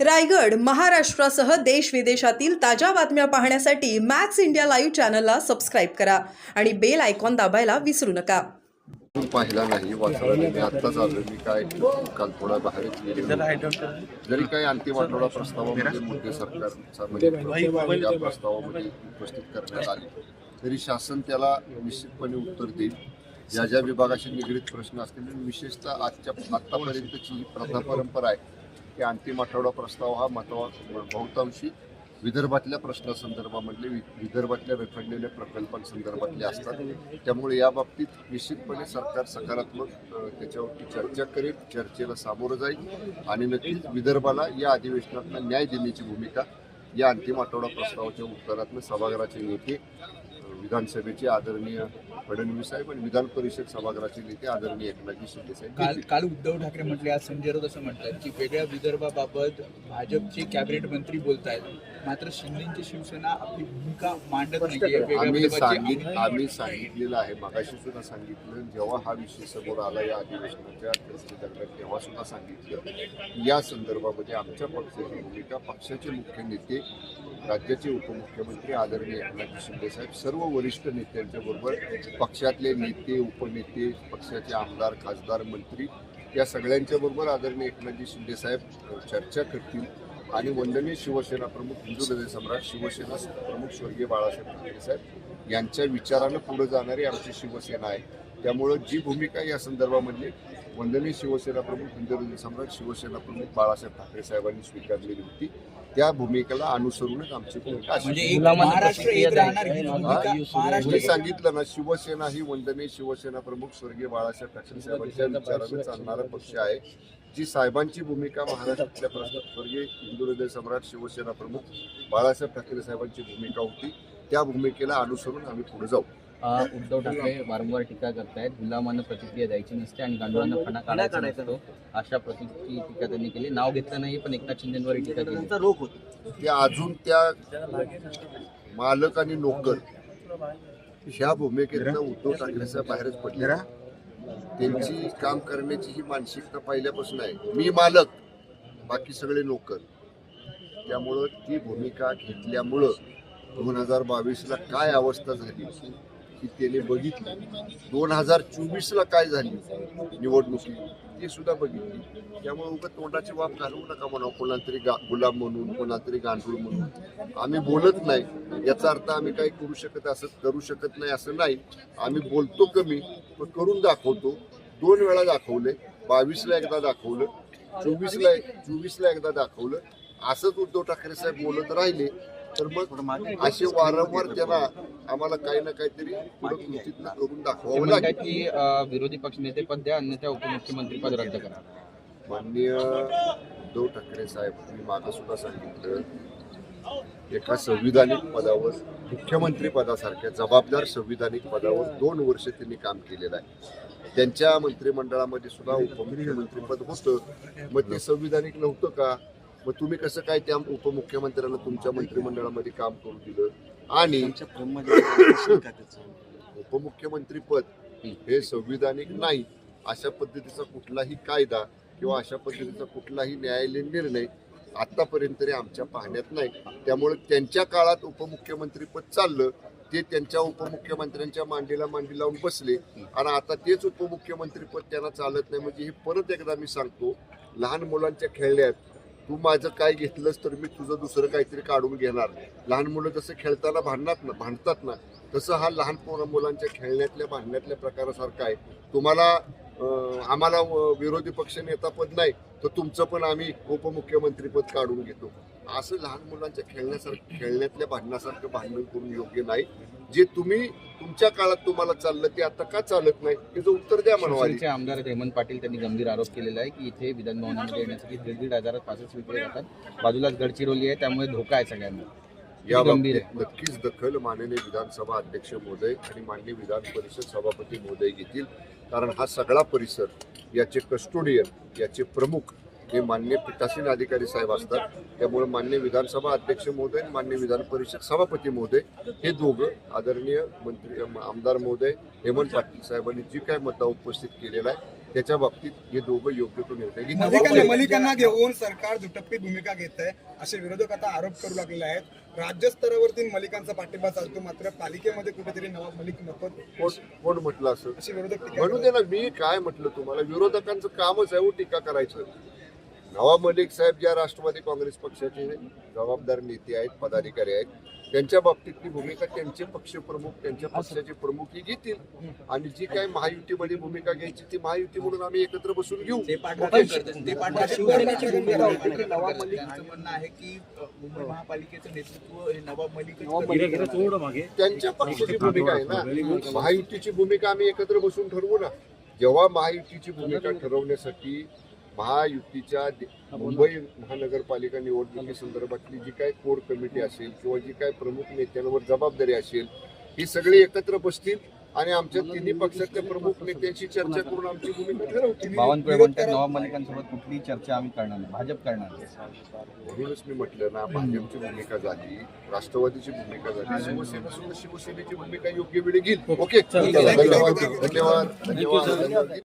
रायगड महाराष्ट्रासह देश विदेशातील ताज्या बातम्या पाहण्यासाठी मॅक्स इंडिया लाईव्ह चॅनलला सबस्क्राईब करा आणि बेल आयकॉन दाबायला विसरू नका. पाहिला नाही वाचला नाही. मी आत्ताच आलो. मी काय काल थोडा बाहेरच गेलो. जरी काही अंतिम आठवडा प्रस्तावामध्ये मोदी सरकारचा या प्रस्तावामध्ये उपस्थित करण्यात आले तरी शासन त्याला निश्चितपणे उत्तर देईल. ज्या ज्या विभागाशी निगडीत प्रश्न असतील, विशेषतः आत्तापर्यंतची ही प्रथा परंपरा आहे की अंतिम आठवडा प्रस्ताव हा बहुतांशी विदर्भातल्या प्रश्नासंदर्भामधले विदर्भातल्या रखडलेल्या प्रकल्पांसंदर्भातले असतात. त्यामुळे या बाबतीत निश्चितपणे सरकार सकारात्मक त्याच्यावरती चर्चा करेल, चर्चेला सामोरं जाईल आणि नक्कीच विदर्भाला या अधिवेशनातला न्याय देण्याची भूमिका या अंतिम आठवडा प्रस्तावाच्या उत्तरातनं सभागृहाचे नेते, विधानसभेचे आदरणीय फडणवीस साहेब आणि विधान परिषद सभागृहाचे नेते आदरणीय एकनाथजी शिंदे साहेब. काल उद्धव ठाकरे म्हटले, आज संजय राऊत असं म्हणतात की वेगळ्या विदर्भाबाबत भाजपचे कॅबिनेट मंत्री बोलतायत, मात्र शिंदेची शिवसेना आपली भूमिका मांडत नाही. आम्ही सांगितलेलं आहे, मागाशी सुद्धा सांगितलं, जेव्हा हा विषय समोर आला या अधिवेशनाच्या दरम्यान तेव्हा सुद्धा सांगितलं या संदर्भामध्ये आमच्या पक्षाची भूमिका, पक्षाचे मुख्य नेते, राज्याचे उपमुख्यमंत्री आदरणीय एकनाथजी शिंदे साहेब, सर्व वरिष्ठ नेत्यांच्या बरोबर पक्षातले नेते, उपनेते, पक्षाचे आमदार, खासदार, मंत्री या सगळ्यांच्या बरोबर आदरणीय एकनाथजी शिंदे साहेब चर्चा करतील आणि वंदनीय शिवसेना प्रमुख, हिंदू हृदय सम्राट, शिवसेना प्रमुख स्वर्गीय बाळासाहेब ठाकरे साहेब यांच्या विचारानं पुढे जाणारी आमची शिवसेना आहे. त्यामुळं जी भूमिका या संदर्भामध्ये वंदनीय शिवसेना प्रमुख, हिंदू हृदय सम्राट, शिवसेना प्रमुख बाळासाहेब ठाकरे साहेबांनी स्वीकारलेली होती त्या भूमिकेला अनुसरूनच आमची भूमिका मी सांगितलं ना, शिवसेना ही वंदनीय शिवसेना प्रमुख स्वर्गीय बाळासाहेब ठाकरे साहेबांच्या विचारानं चालणारा पक्ष आहे. जी साहेबांची भूमिका महाराष्ट्रातल्या प्रश्नात स्वर्गीय हिंदू हृदय सम्राट, शिवसेना प्रमुख बाळासाहेब ठाकरे साहेबांची भूमिका होती, त्या भूमिकेला अनुसरून आम्ही पुढे जाऊ. उद्धव ठाकरे वारंवार टीका करतायत, गुलामानं प्रतिक्रिया द्यायची नसते आणि गांडुळांना फणा काढायचा नसतो, अशा प्रतीची टीका त्यांनी केली. नाव घेतलं नाही पण एकनाथ शिंदेवर टीका केली. ते अजून त्या मालक आणि नोकर ह्या भूमिकेतनं उद्धव ठाकरे साहेब बाहेरच पडले. त्यांची काम करण्याची ही मानसिकता पहिल्यापासून आहे, मी मालक, बाकी सगळे नोकर. त्यामुळं ती भूमिका घेतल्यामुळं 2022ला काय अवस्था झाली की त्याने बघितली, 2024ला काय झाली निवडणुकी ते सुद्धा बघितली. त्यामुळे उगाच तोंडाची वाफ घालवू नका म्हणा, कोणाला तरी गुलाम म्हणून, कोणाला तरी गांडूळ म्हणून. आम्ही बोलत नाही याचा अर्थ आम्ही काही करू शकत नाही असं नाही. आम्ही बोलतो कमी पण करून दाखवतो. 2 वेळा दाखवले, 22ला एकदा दाखवलं, 24ला एकदा दाखवलं. असंच उद्धव ठाकरे साहेब बोलत राहिले तर मग असे वारंवार त्यांना आम्हाला काही ना काहीतरी कृतीत करून दाखवावं लागेल. की विरोधी पक्ष नेते पद द्या, अन्यथा उपमुख्यमंत्री पद रद्द करा. माननीय उद्धव ठाकरे साहेब, मी मागं सुद्धा सांगितलं, एका संविधानिक पदावर, मुख्यमंत्री पदासारख्या जबाबदार संविधानिक पदावर 2 वर्ष त्यांनी काम केलेलं आहे. त्यांच्या मंत्रिमंडळामध्ये सुद्धा उपमुख्यमंत्रीपद होतं. मग ते संविधानिक नव्हतं का? मग तुम्ही कसं काय त्या उपमुख्यमंत्र्यांना तुमच्या मंत्रिमंडळामध्ये काम करू दिलं? आणि उपमुख्यमंत्रीपद हे संविधानिक नाही अशा पद्धतीचा कुठलाही कायदा किंवा अशा पद्धतीचा कुठलाही न्यायालयीन निर्णय आतापर्यंत तरी आमच्या पाहण्यात नाही. त्यामुळे त्यांच्या काळात उपमुख्यमंत्रीपद चाललं, ते त्यांच्या उपमुख्यमंत्र्यांच्या मांडीला मांडी लावून बसले आणि आता तेच उपमुख्यमंत्रीपद त्यांना चालत नाही. म्हणजे हे परत एकदा मी सांगतो, लहान मुलांच्या खेळण्यात तू माझं काय घेतलंस तर मी तुझं दुसरं काहीतरी काढून घेणार. लहान मुलं जसं खेळताना भांडतात ना, तसं हा लहान मुलांच्या खेळण्यातल्या भांडण्यातल्या प्रकारासारखा आहे. तुम्हाला आम्हाला विरोधी पक्ष नेता पद नाही तर तुमचं पण आम्ही उपमुख्यमंत्रीपद काढून घेतो. असं लहान मुलांच्या खेळण्यातल्या भांडणासारखं भांडण करून योग्य नाही. जे तुम्ही तुमच्या काळात तुम्हाला चाललं ते आता का चालत नाही त्याचं उत्तर द्या म्हणाले. आमदार हेमंत पाटील त्यांनी गंभीर आरोप केलेला आहे की इथे विधान भवनामध्ये येण्यासाठी 1,500 पासेस विकले जातात, बाजूलाच गडचिरोली आहे, त्यामुळे धोका आहे सगळ्यांना. या बाबतीत नक्कीच दखल माननीय विधानसभा अध्यक्ष महोदय आणि माननीय विधान परिषद सभापती महोदय घेतील. कारण हा सगळा परिसर, याचे कस्टोडियन, याचे प्रमुख हे माननीय पीठासीन अधिकारी साहेब असतात. त्यामुळे माननीय विधानसभा अध्यक्ष महोदय आणि माननीय विधान परिषद सभापती महोदय हे दोघं आदरणीय मंत्री आमदार महोदय हेमंत पाटील साहेबांनी जी काय मुद्दा उपस्थित केलेला आहे त्याच्या बाबतीत हे दोघं योग्य तो निर्णय घेतील. मलिकांना घेऊन सरकार दुटप्पी भूमिका घेत आहे असे विरोधक आता आरोप करू लागलेले आहेत. राज्य स्तरावरती मलिकांचा पाठिंबा चालतो, मात्र पालिकेमध्ये कुठेतरी नवाब मलिक नको कोण म्हटलं असं? असे विरोधक टीका म्हणू दे ना, मी काय म्हटलं तुम्हाला, विरोधकांचं कामच आहे हो टीका करायचं. नवाब मलिक साहेब ज्या राष्ट्रवादी काँग्रेस पक्षाचे जबाबदार नेते आहेत, पदाधिकारी आहेत, त्यांच्या बाबतीतली भूमिका त्यांचे पक्षप्रमुख, त्यांच्या पक्षाचे प्रमुख ही घेतील. आणि जी काय महायुतीमध्ये भूमिका घ्यायची ती महायुती म्हणून आम्ही एकत्र बसून घेऊ. ते पाठपुरावा करतात. ते पाठपुरावा शिवसेनेची भूमिका होती. नवाब मलिकांचं म्हणणं आहे की मुंबई महापालिकेचं नेतृत्व हे नवाब मलिक त्यांच्या पक्षाची भूमिका आहे ना. महायुतीची भूमिका आम्ही एकत्र बसून ठरवू ना. जेव्हा महायुतीची भूमिका ठरवण्यासाठी महायुतीच्या मुंबई महानगरपालिका निवडणुकीसंदर्भातली जी काय कोर कमिटी असेल किंवा जी काय प्रमुख नेत्यांवर जबाबदारी असेल, ही सगळी एकत्र बसतील आणि आमच्या तिन्ही पक्षातल्या प्रमुख नेत्यांशी चर्चा करून आमची भूमिका ठरवतील. बावनकुळे म्हणतात नवाब मलिकांसोबत कुठलीही चर्चा आम्ही करणार नाही, भाजप करणार नाही. म्हणूनच मी म्हटलं ना, भाजपची भूमिका झाली, राष्ट्रवादीची भूमिका झाली, शिवसेना सुद्धा शिवसेनेची भूमिका योग्य वेळी घेईल. ओके, धन्यवाद.